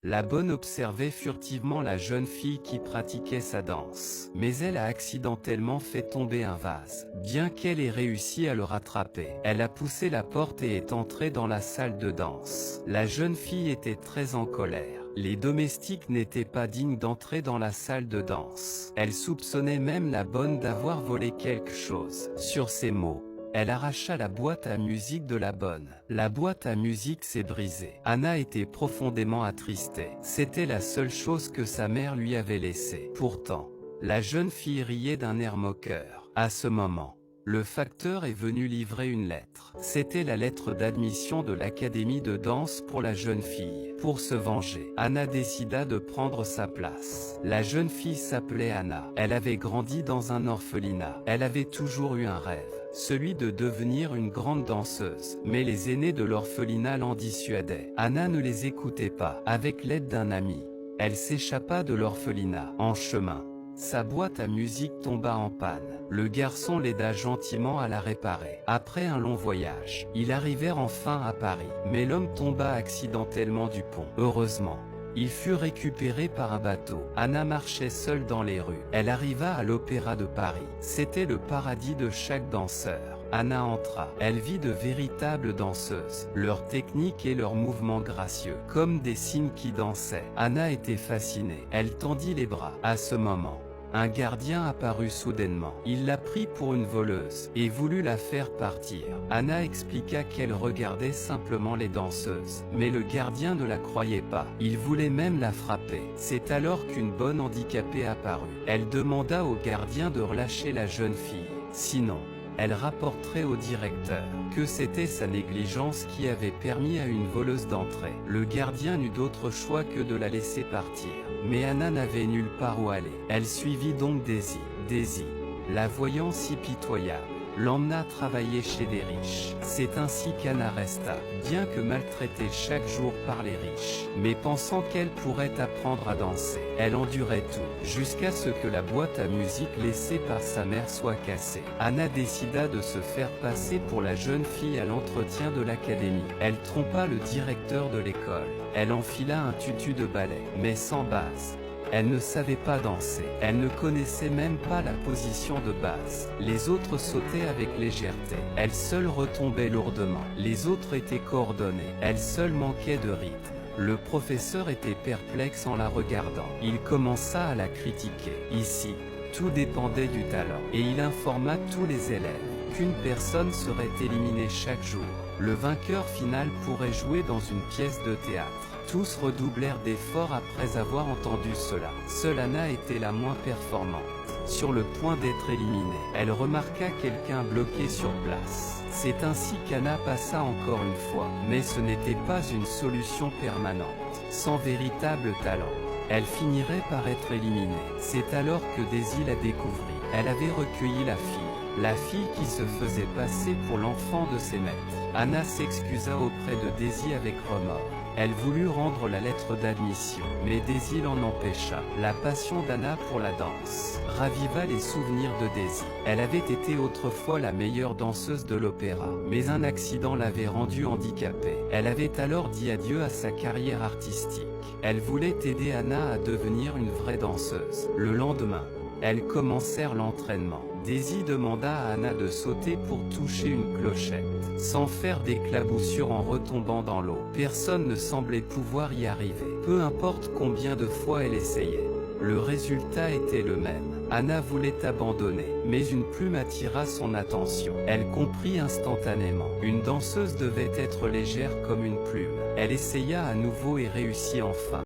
La bonne observait furtivement la jeune fille qui pratiquait sa danse. Mais elle a accidentellement fait tomber un vase. Bien qu'elle ait réussi à le rattraper, elle a poussé la porte et est entrée dans la salle de danse. La jeune fille était très en colère. Les domestiques n'étaient pas dignes d'entrer dans la salle de danse. Elle soupçonnait même la bonne d'avoir volé quelque chose. Sur ces mots, elle arracha la boîte à musique de la bonne. La boîte à musique s'est brisée. Anna était profondément attristée. C'était la seule chose que sa mère lui avait laissée. Pourtant, la jeune fille riait d'un air moqueur. À ce moment, le facteur est venu livrer une lettre. C'était la lettre d'admission de l'académie de danse pour la jeune fille. Pour se venger, Anna décida de prendre sa place. La jeune fille s'appelait Anna. Elle avait grandi dans un orphelinat. Elle avait toujours eu un rêve, celui de devenir une grande danseuse. Mais les aînés de l'orphelinat l'en dissuadaient. Anna ne les écoutait pas. Avec l'aide d'un ami, elle s'échappa de l'orphelinat. En chemin, sa boîte à musique tomba en panne. Le garçon l'aida gentiment à la réparer. Après un long voyage, ils arrivèrent enfin à Paris. Mais l'homme tomba accidentellement du pont. Heureusement, il fut récupéré par un bateau. Anna marchait seule dans les rues. Elle arriva à l'Opéra de Paris. C'était le paradis de chaque danseur. Anna entra. Elle vit de véritables danseuses. Leur technique et leurs mouvements gracieux, comme des cygnes qui dansaient. Anna était fascinée. Elle tendit les bras. À ce moment, un gardien apparut soudainement. Il la prit pour une voleuse et voulut la faire partir. Anna expliqua qu'elle regardait simplement les danseuses. Mais le gardien ne la croyait pas. Il voulait même la frapper. C'est alors qu'une bonne handicapée apparut. Elle demanda au gardien de relâcher la jeune fille. Sinon, elle rapporterait au directeur que c'était sa négligence qui avait permis à une voleuse d'entrer. Le gardien n'eut d'autre choix que de la laisser partir. Mais Anna n'avait nulle part où aller. Elle suivit donc Daisy. Daisy, la voyant si pitoyable, l'emmena travailler chez des riches. C'est ainsi qu'Anna resta, bien que maltraitée chaque jour par les riches. Mais pensant qu'elle pourrait apprendre à danser, elle endurait tout, jusqu'à ce que la boîte à musique laissée par sa mère soit cassée. Anna décida de se faire passer pour la jeune fille à l'entretien de l'académie. Elle trompa le directeur de l'école. Elle enfila un tutu de ballet, mais sans base. Elle ne savait pas danser. Elle ne connaissait même pas la position de base. Les autres sautaient avec légèreté. Elle seule retombait lourdement. Les autres étaient coordonnés. Elle seule manquait de rythme. Le professeur était perplexe en la regardant. Il commença à la critiquer. Ici, tout dépendait du talent. Et il informa tous les élèves qu'une personne serait éliminée chaque jour. Le vainqueur final pourrait jouer dans une pièce de théâtre. Tous redoublèrent d'efforts après avoir entendu cela. Seule Anna était la moins performante, sur le point d'être éliminée. Elle remarqua quelqu'un bloqué sur place. C'est ainsi qu'Anna passa encore une fois. Mais ce n'était pas une solution permanente. Sans véritable talent, elle finirait par être éliminée. C'est alors que Daisy la découvrit. Elle avait recueilli la fille qui se faisait passer pour l'enfant de ses maîtres. Anna s'excusa auprès de Daisy avec remords. Elle voulut rendre la lettre d'admission, mais Daisy l'en empêcha. La passion d'Anna pour la danse raviva les souvenirs de Daisy. Elle avait été autrefois la meilleure danseuse de l'opéra, mais un accident l'avait rendue handicapée. Elle avait alors dit adieu à sa carrière artistique. Elle voulait aider Anna à devenir une vraie danseuse. Le lendemain, elles commencèrent l'entraînement. Daisy demanda à Anna de sauter pour toucher une clochette, sans faire d'éclaboussures en retombant dans l'eau. Personne ne semblait pouvoir y arriver. Peu importe combien de fois elle essayait, le résultat était le même. Anna voulait abandonner, mais une plume attira son attention. Elle comprit instantanément. Une danseuse devait être légère comme une plume. Elle essaya à nouveau et réussit enfin.